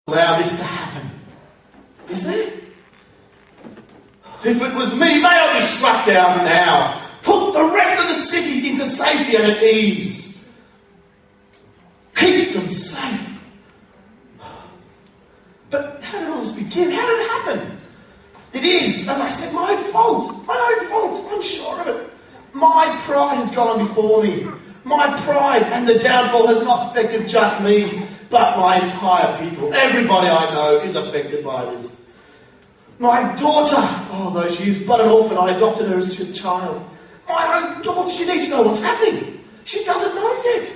allow this to happen. Is there? If it was me, may I be struck down now. Put the rest of the city into safety and at ease. Keep them safe. But how did all this begin? How did it happen? It is, as I said, my fault. My own fault. I'm sure of it. My pride has gone before me. My pride and the downfall has not affected just me, but my entire people. Everybody I know is affected by this. My daughter, although she is but an orphan, I adopted her as a child. My own daughter, she needs to know what's happening. She doesn't know yet.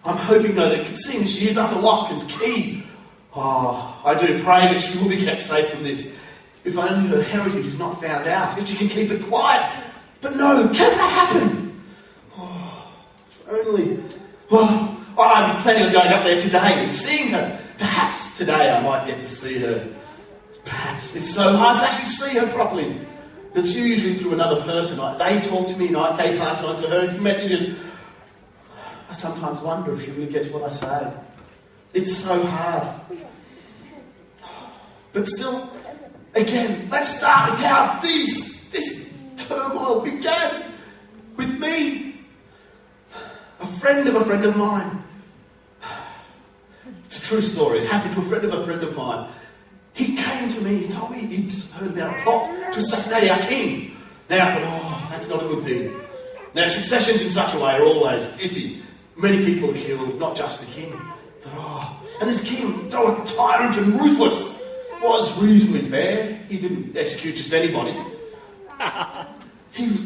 I'm hoping, though, that seeing she is under lock and key, I do pray that she will be kept safe from this. If only her heritage is not found out, if she can keep it quiet. But no, can that happen? If only. Well, I'm planning on going up there today and seeing her. Perhaps today I might get to see her. Perhaps. It's so hard to actually see her properly. It's usually through another person. They talk to me and they pass it on to her. It's messages. I sometimes wonder if she really gets what I say. It's so hard. But still, again, let's start with how this turmoil began with me. A friend of mine. It's a true story. It happened to a friend of mine. He came to me, he told me he'd heard about a plot to assassinate our king. Now I thought, that's not a good thing. Now successions in such a way are always iffy. Many people are killed, not just the king. I thought, and this king, though a tyrant and ruthless, was reasonably fair. He didn't execute just anybody. He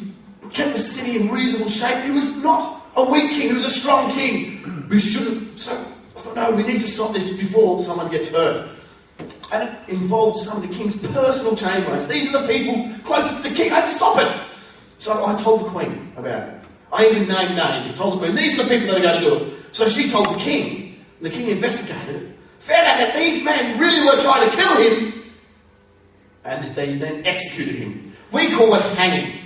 kept the city in reasonable shape. He was not a weak king, he was a strong king. We shouldn't. So I thought, no, we need to stop this before someone gets hurt. And it involved some of the king's personal chamberlains. These are the people closest to the king. I had to stop it. So I told the queen about it. I even named names. I told the queen, these are the people that are going to do it. So she told the king, and the king investigated it, found out that these men really were trying to kill him, and they then executed him. We call it hanging.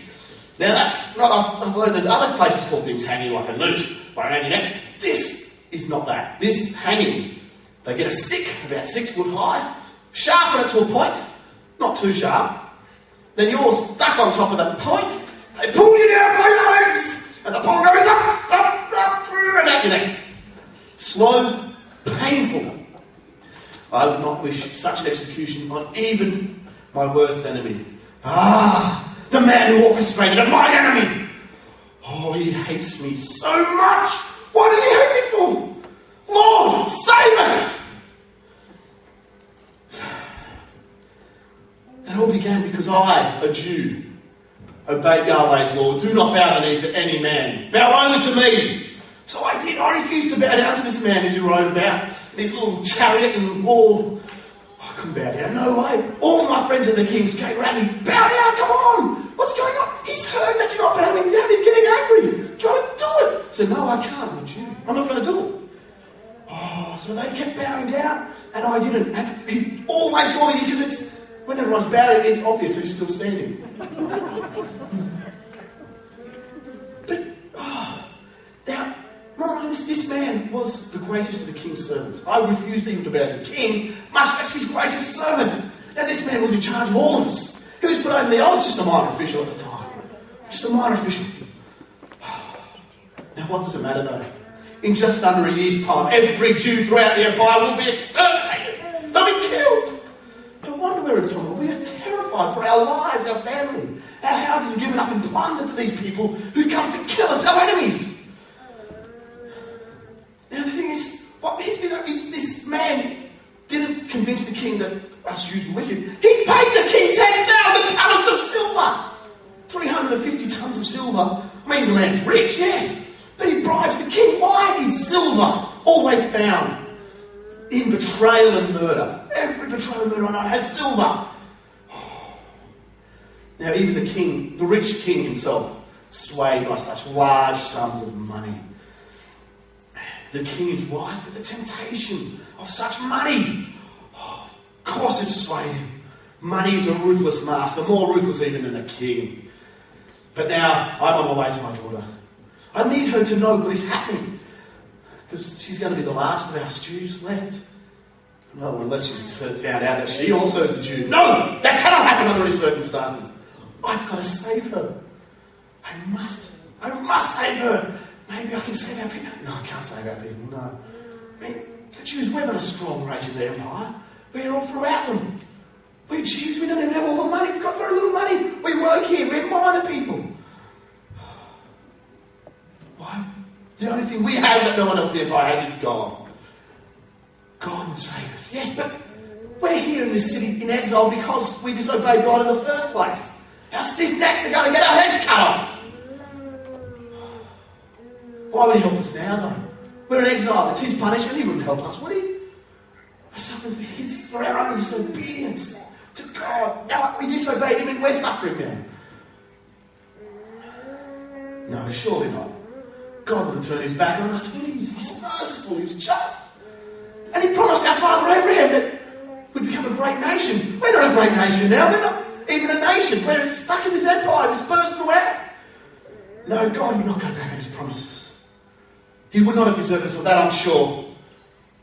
Now that's not, I've learned there's other places called things hanging, like a noose, like hanging neck. This is not that. This hanging, they get a stick about 6 foot high, sharpen it to a point, not too sharp. Then you're stuck on top of that point. They pull you down by your legs, and the pole goes up, through and out your neck. Slow, painful. I would not wish such an execution on even my worst enemy. The man who orchestrated it, my enemy. Oh, he hates me so much. What does he hate me for? Lord, save us! It all began because I, a Jew, obeyed Yahweh's law. Do not bow the knee to any man. Bow only to me. So I did. I refused to bow down to this man as he rode about in his little chariot and all. I couldn't bow down. No way. All my friends and the kings came around me. Bow down, come on. What's going on? He's heard that you're not bowing down. He's getting angry. You've got to do it. I said, no, I can't. I'm a Jew. I'm not going to do it. So they kept bowing down and I didn't. And he always saw me because it's, when everyone's bowing, it's obvious who's still standing. But, now, this man was the greatest of the king's servants. I refused even to bow to the king, much less his greatest servant. Now, this man was in charge of all of us. He was put over me. I was just a minor official at the time. Just a minor official. Now, what does it matter, though? In just under a year's time, every Jew throughout the empire will be exterminated. They'll be killed. No wonder we're in trouble. We are terrified for our lives, our family. Our houses are given up in plunder to these people who come to kill us, our enemies. Now the thing is, what hits me though is this man didn't convince the king that us Jews were wicked. He paid the king 10,000 talents of silver. 350 tons of silver. I mean, the land's rich, yes. But he bribes the king. Why is silver always found in betrayal and murder? Every betrayal and murder I know has silver. Now even the king, the rich king himself, swayed by such large sums of money. The king is wise, but the temptation of such money, of course it swayed him. Money is a ruthless master, more ruthless even than the king. But now I'm on my way to my daughter. I need her to know what is happening. because she's going to be the last of our Jews left. Well, unless she's found out that she also is a Jew. No! That cannot happen under any circumstances. I've got to save her. I must save her. Maybe I can save our people. No, I can't save our people, no. I mean, the Jews, we're not a strong race in the empire. We're all throughout them. We're Jews, we don't even have all the money. We've got very little money. We work here, we're minor people. Why? The only thing we have that no one else in the empire has is God. God will save us. Yes, but we're here in this city in exile because we disobeyed God in the first place. Our stiff necks are going to get our heads cut off. Why would he help us now, though? We're in exile. It's his punishment. He wouldn't help us, would he? We're suffering for our own disobedience to God. Now we disobeyed him and we're suffering now. No, surely not. God wouldn't turn his back on us, would he? He's merciful, he's just. And he promised our father Abraham that we'd become a great nation. We're not a great nation now. We're not even a nation. We're stuck in this empire, this personal out. No, God would not go back on his promises. He would not have deserved us of that, I'm sure.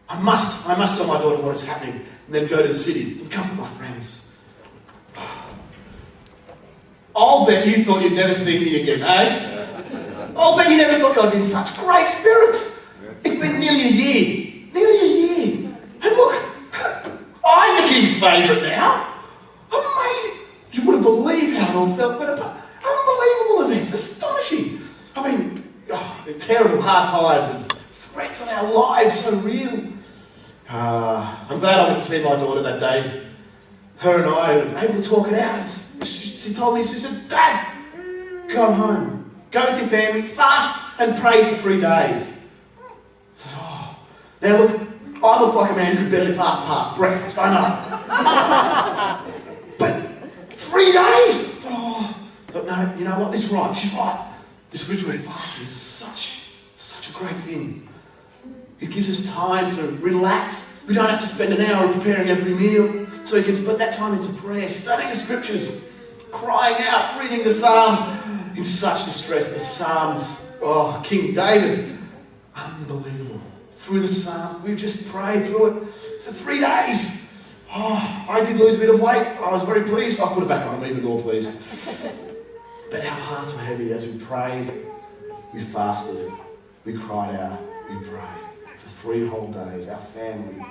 I must tell my daughter what is happening and then go to the city and comfort my friends. I'll bet you thought you'd never see me again, eh? I'll bet you never thought God in such great spirits. It's been nearly a year. And look, I'm the king's favourite now. Amazing. You wouldn't believe how it all felt, but unbelievable events, astonishing. I mean, the terrible hard times, there's threats on our lives so real. I'm glad I went to see my daughter that day. Her and I were able to talk it out. She told me, she said, Dad, go home. Go with your family, fast and pray for 3 days. I said, now look, I look like a man who could barely fast past breakfast, I know. But 3 days? But no, you know what, she's right. This ritual fasting is such a great thing. It gives us time to relax. We don't have to spend an hour preparing every meal. So we can put that time into prayer, studying the scriptures, crying out, reading the Psalms. In such distress, the Psalms, King David, unbelievable. Through the Psalms, we just prayed through it for 3 days. I did lose a bit of weight. I was very pleased. I put it back on, I'm even more pleased. But our hearts were heavy as we prayed, we fasted, we cried out, we prayed for 3 whole days. Our family,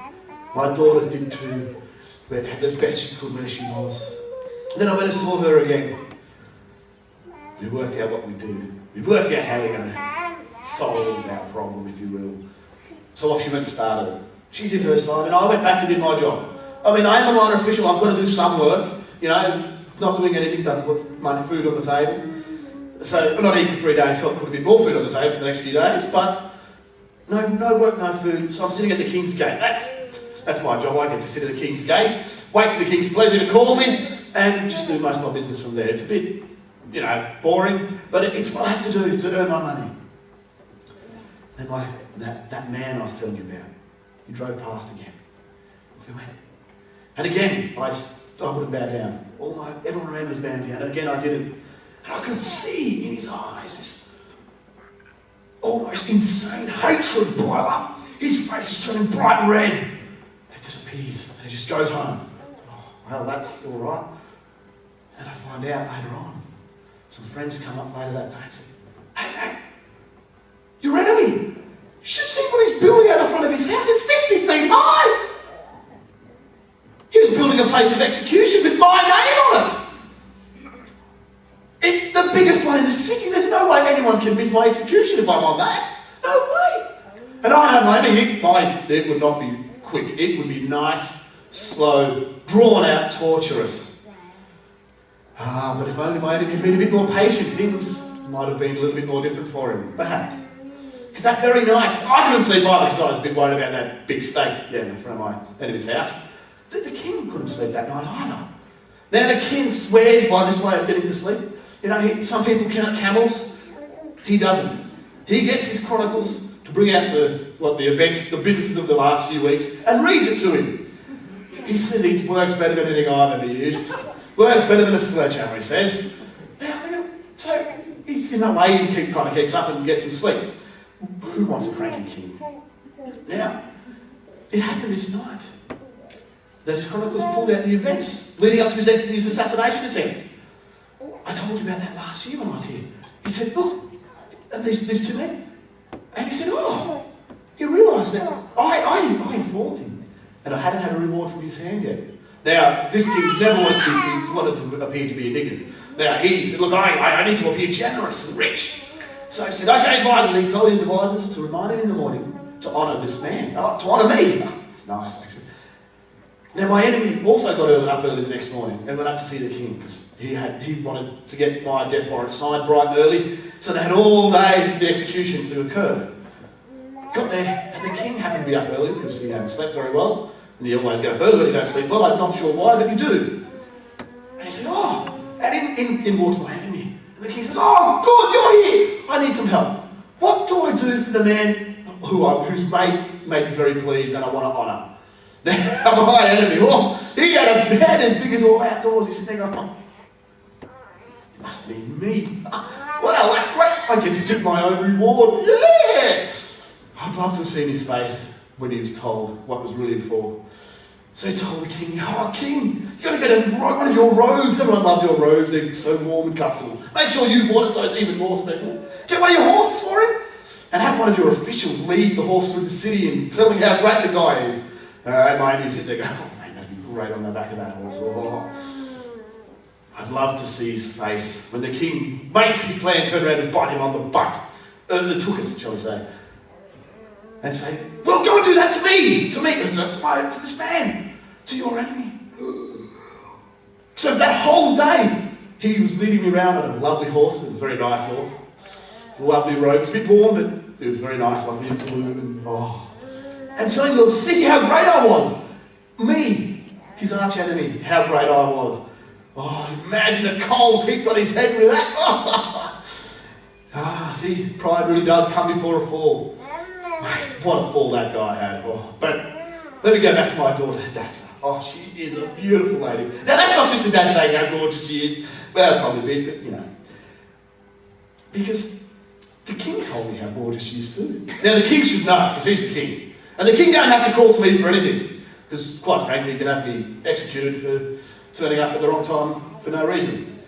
my daughters did too. We had as best she could where she was. And then I went and saw her again. We worked out what we do. We worked out how we're going to solve our problem, if you will. So off she went and started it. She did her side, and I went back and did my job. I mean, I am a minor official. I've got to do some work. You know, not doing anything doesn't put money, food on the table. So we're not eating for 3 days, so I'll put a bit more food on the table for the next few days. But no work, no food. So I'm sitting at the King's Gate. That's my job. I get to sit at the King's Gate, wait for the King's pleasure to call me, and just do most of my business from there. It's a bit, boring, but it's what I have to do to earn my money. And that man I was telling you about, he drove past again. Off he went. And again, I wouldn't bow down. Everyone around me was bowing down. And again, I didn't. And I could see in his eyes this almost insane hatred boil up. His face is turning bright red. And it disappears. And he just goes home. Well, that's all right. And I find out later on, some friends come up later that day and say, Hey, your enemy! You should see what he's building out the front of his house. It's 50 feet high! He was building a place of execution with my name on it! It's the biggest one in the city. There's no way anyone can miss my execution if I'm on that. No way! And I don't blame it would not be quick. It would be nice, slow, drawn out, torturous. But if only my enemy had been a bit more patient, things might have been a little bit more different for him, perhaps. Because that very night, I couldn't sleep either because I was a bit worried about that big stake in front of my enemy's house. The king couldn't sleep that night either. Now the king swears by this way of getting to sleep. Some people count camels. He doesn't. He gets his chronicles to bring out the events, the businesses of the last few weeks, and reads it to him. He says it works better than anything I've ever used. Works better than a sledgehammer, he says. So he's in that way, he kind of keeps up and gets him sleep. Who wants a cranky king? Now, it happened this night that his chronicles pulled out the events leading up to his assassination attempt. I told you about that last year when I was here. He said, look, these two men. And he said, oh, he realised that I informed him. And I hadn't had a reward from his hand yet. Now, this king never wanted to appear to be indignant. Now, he said, look, I need to appear generous and rich. So he said, okay, advisors, he told his advisors to remind him in the morning to honour this man, to honour me. It's nice, actually. Now, my enemy also got up early the next morning and went up to see the king because he wanted to get my death warrant signed bright and early, so they had all day for the execution to occur. Got there, and the king happened to be up early because he hadn't slept very well, and you always go up early when you don't sleep well. I'm not sure why, but you do. And he said, oh, and in walks my enemy. And the king says, oh, good, you're here. I need some help. What do I do for the man who's made me very pleased and I want to honour? Now, my enemy, oh, he had a head as big as all outdoors. He said, there you go. It must be me. Well, that's great. I get to get my own reward. Yeah! I'd love to have seen his face when he was told what was really for. So he told the king, oh, king, you've got to get one of your robes. Everyone loves your robes. They're so warm and comfortable. Make sure you've worn it so it's even more special. Get one of your horses for him and have one of your officials lead the horse through the city and tell him how great the guy is. And my enemy sit there going, oh man, that'd be great on the back of that horse. Oh. I'd love to see his face when the king makes his plan, turn around and bite him on the butt. The tuchus, shall we say. And say, well, go and do that to me, to this man, to your enemy. So that whole day, he was leading me around on a lovely horse. It was a very nice horse. A lovely robe. It was a bit warm, but it was very nice, lovely and blue. And telling the city how great I was. Me, his arch enemy, how great I was. Oh, imagine the coals heaped on his head with that. See, pride really does come before a fall. What a fall that guy had. Oh, but let me go back to my daughter, Hadassah. Oh, she is a beautiful lady. Now, that's not just the dad saying how gorgeous she is. Well, probably a bit, but you know. Because the king told me how gorgeous she is too. Now, the king should know, because he's the king. And the king don't have to call to me for anything. Because, quite frankly, he can have me executed for turning up at the wrong time for no reason.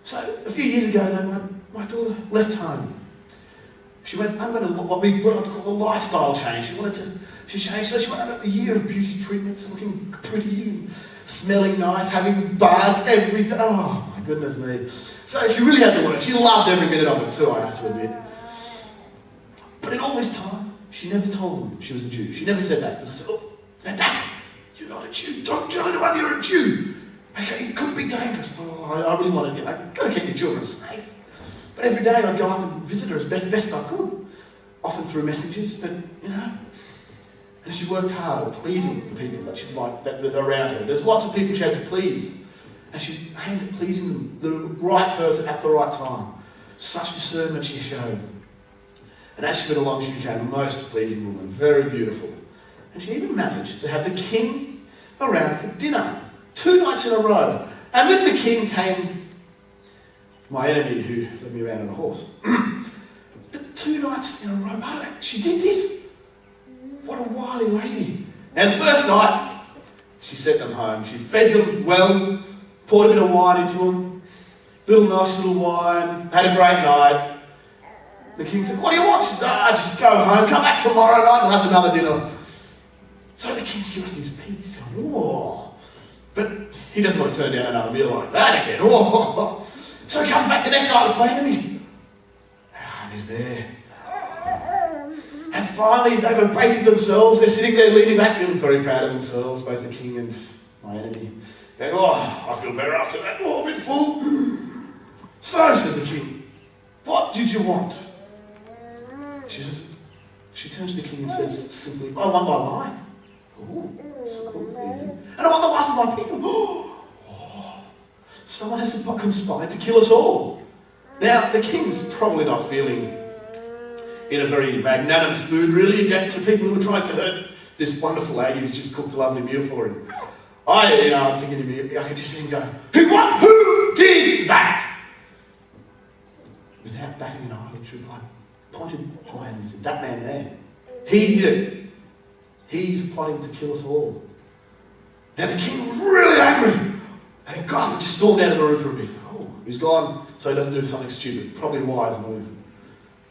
So, a few years ago, though, my daughter left home. She went under what I'd call a lifestyle change. She changed, so she went under a year of beauty treatments, looking pretty and smelling nice, having baths every day. Oh, my goodness me. So she really had to work. She loved every minute of it too, I have to admit. But in all this time, she never told them she was a Jew. She never said that, because I said, oh, Hadassah, you're not a Jew. Don't tell anyone you're a Jew. Okay, it could be dangerous. Oh, I really want to, I've got to keep your children safe. But every day I'd go up and visit her as best I could, often through messages, but, you know. And she worked hard at pleasing the people that she liked, that were around her. There's lots of people she had to please. And she aimed at pleasing them, the right person at the right time. Such discernment she showed. And as she went along, she became a most pleasing woman, very beautiful. And she even managed to have the king around for dinner, 2 nights in a row. And with the king came my enemy who led me around on a horse. But 2 nights in a row, she did this. What a wily lady. And the first night, she sent them home. She fed them well, poured a bit of wine into them, little wine, had a great night. The king said, what do you want? She said, just go home, come back tomorrow night and have another dinner. So the king's curiosity is piqued. He's going, whoa. But he doesn't want to turn down another meal like that again. Whoa. So he comes back the next night with my enemy. And he's there. And finally, they've abated themselves. They're sitting there leaning back, feeling very proud of themselves, both the king and my enemy. Going, oh, I feel better after that. Oh, a bit full. So, says the king, what did you want? She turns to the king and says simply, I want my life. Oh, that's cool, easy. And I want the life of my people. Oh, someone has conspired to kill us all. Now, the king's probably not feeling in a very magnanimous mood, really, against the people who were trying to hurt this wonderful lady who's just cooked a lovely meal for him. I'm thinking of you, I could just see him go, who did that? Without batting an eyelid, I pointed to my hand and said, that man there, he did it. He's plotting to kill us all. Now the king was really angry. And he got up and just stormed out of the room for a bit. Oh, he's gone so he doesn't do something stupid. Probably a wise move.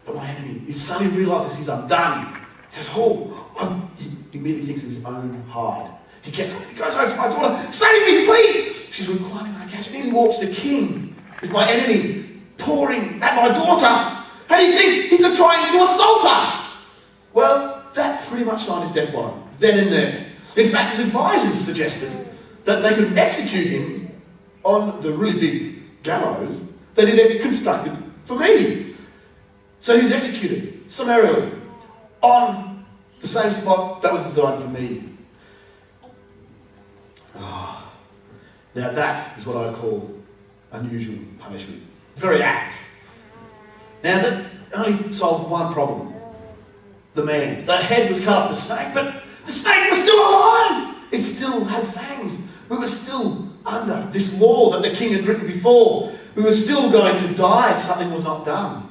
But my enemy, he suddenly realises he's undone. He goes, oh, he immediately thinks of his own hide. He gets up, he goes over to my daughter, save me, please! She's reclining on a couch, and in walks the king with my enemy pouring at my daughter, and he thinks he's trying to assault her. Well, that pretty much signed his death warrant, then and there. In fact, his advisors suggested that they could execute him on the really big gallows that he then constructed for me. So he was executed summarily on the same spot that was designed for me. Oh. Now that is what I call unusual punishment. Very apt. Now that only solved one problem. The man. The head was cut off the snake, but the snake was still alive! It still had fangs. We were still under this law that the king had written before. We were still going to die if something was not done.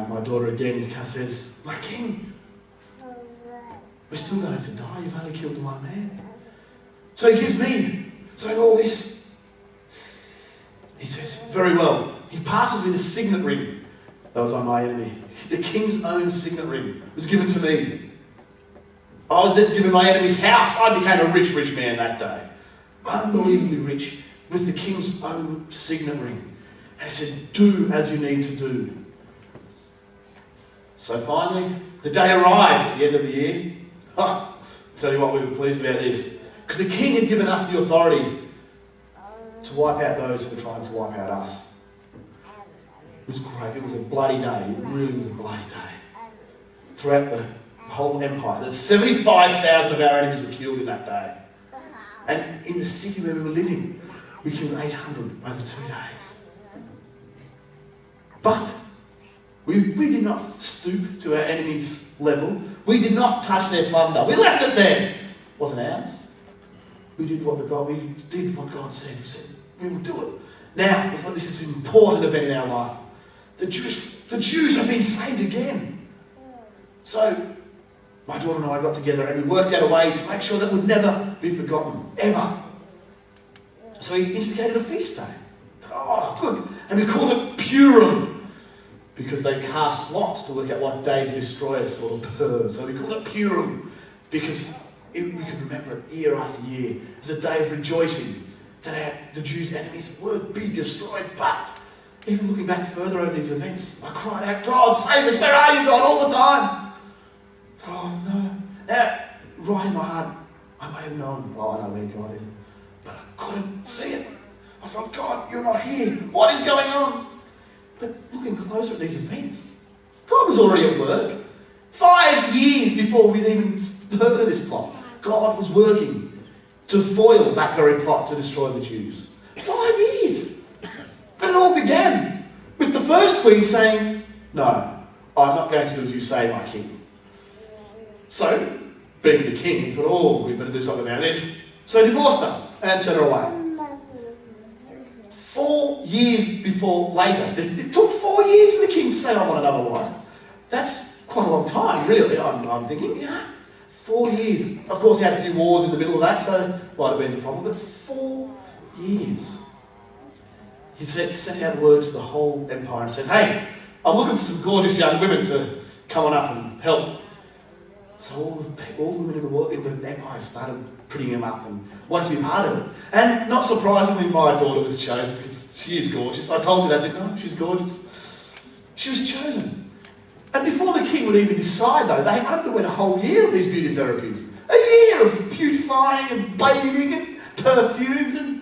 My daughter again says, my king, we're still going to die. You've only killed one man. So he gives me, saying all this. He says, very well. He passes me the signet ring that was on my enemy. The king's own signet ring was given to me. I was then given my enemy's house. I became a rich, rich man that day. Unbelievably rich, with the king's own signet ring. And he said, do as you need to do. So finally, the day arrived at the end of the year. Tell you what, we were pleased about this. Because the king had given us the authority to wipe out those who were trying to wipe out us. It was great. It was a bloody day. It really was a bloody day. Throughout the whole empire, 75,000 of our enemies were killed in that day. And in the city where we were living, we killed 800 over 2 days. But we did not stoop to our enemy's level. We did not touch their plunder. We left it there. It wasn't ours. We did what God said. We said, we will do it. Now, before this is an important event in our life, the Jews have been saved again. So, my daughter and I got together and we worked out a way to make sure that would never be forgotten, ever. So he instigated a feast day. Oh, good. And we called it Purim, because they cast lots to work out what day to destroy us or burn. So we called it Purim, because we could remember it year after year as a day of rejoicing that the Jews' enemies would be destroyed. But even looking back further over these events, I cried out, God, save us, where are you, God, all the time? Oh no. Now, right in my heart, I may have known, I know where God is, but I couldn't see it. I thought, God, you're not here. What is going on? But looking closer at these events, God was already at work. 5 years before we'd even heard of this plot, God was working to foil that very plot to destroy the Jews. 5 years. And it all began with the first queen saying, no, I'm not going to do as you say, my king. So, being the king, he thought, oh, we better do something about this. So he divorced her and sent her away. 4 years before later, it took 4 years for the king to say, I want another wife. That's quite a long time, really, I'm thinking, 4 years. Of course, he had a few wars in the middle of that, so might have been the problem, but 4 years. He sent out word to the whole empire and said, hey, I'm looking for some gorgeous young women to come on up and help. So all the women in the world, in the empire started putting him up and wanted to be part of it. And not surprisingly, my daughter was chosen because she is gorgeous. I told you that, didn't I? She's gorgeous. She was chosen. And before the king would even decide, though, they underwent a whole year of these beauty therapies. A year of beautifying and bathing and perfumes and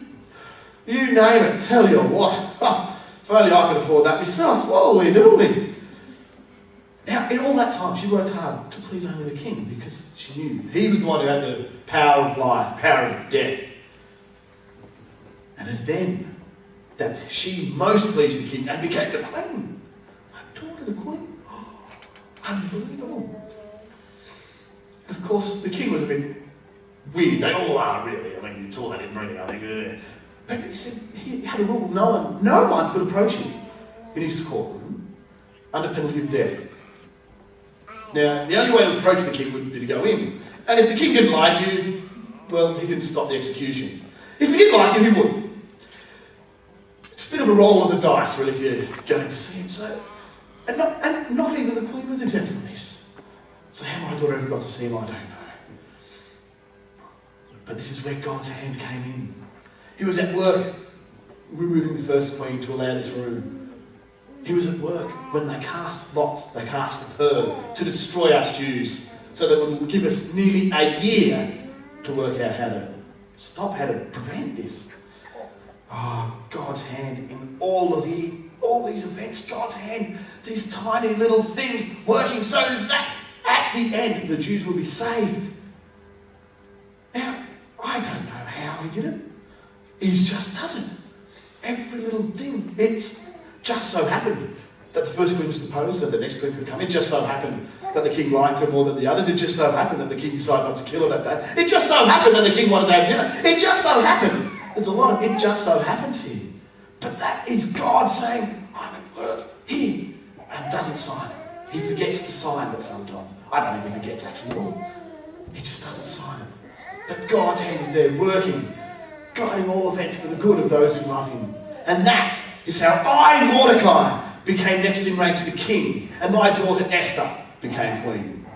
you name it. Tell you what. If only I could afford that myself. Holy dooly. Now, in all that time, she worked hard to please only the king because she knew he was the one who had the power of life, power of death. And it's then that she most pleased the king and became the queen. My daughter, the queen. Unbelievable. Of course, the king was a bit weird. They all are, really. I mean, it's all that inbreeding, I think. But he said he had a rule. No one could approach him in his courtroom under penalty of death. Now, the only way to approach the king would be to go in. And if the king didn't like you, well, he didn't stop the execution. If he did like you, he would. It's a bit of a roll of the dice, really, if you're going to see him. So, and not even the queen was exempt from this. So how my daughter ever got to see him, I don't know. But this is where God's hand came in. He was at work removing the first queen to allow this room. He was at work when they cast lots, they cast the pearl to destroy us Jews, so that it would give us nearly a year to work out how to stop, how to prevent this. Oh, God's hand in all these events, God's hand, these tiny little things working so that at the end the Jews will be saved. Now, I don't know how he did it. He just does it. Every little thing. It's just so happened that the first queen was deposed and the next queen could come. It just so happened that the king liked her more than the others. It just so happened that the king decided not to kill her that day. It just so happened that the king wanted to have dinner. It just so happened. There's a lot of it just so happens here. But that is God saying, I'm at work here, and doesn't sign it. He forgets to sign it sometimes. I don't think he forgets actually at all. He just doesn't sign it. But God's hand is there working, guiding all events for the good of those who love him. And that is how I, Mordecai, became next in rank to the king, and my daughter Esther became queen.